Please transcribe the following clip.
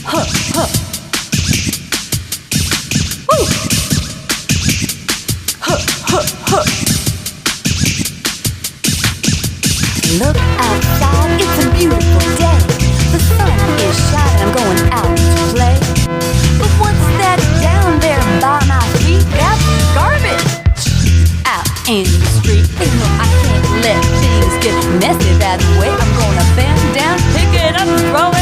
Huh, huh. Woo. Huh, huh, huh. Look outside, it's a beautiful day. The sun is shining, I'm going out to play. But what's that down there by my feet? That's garbage out in the street. You know I can't let things get messy that way. I'm gonna bend down, pick it up, and throw it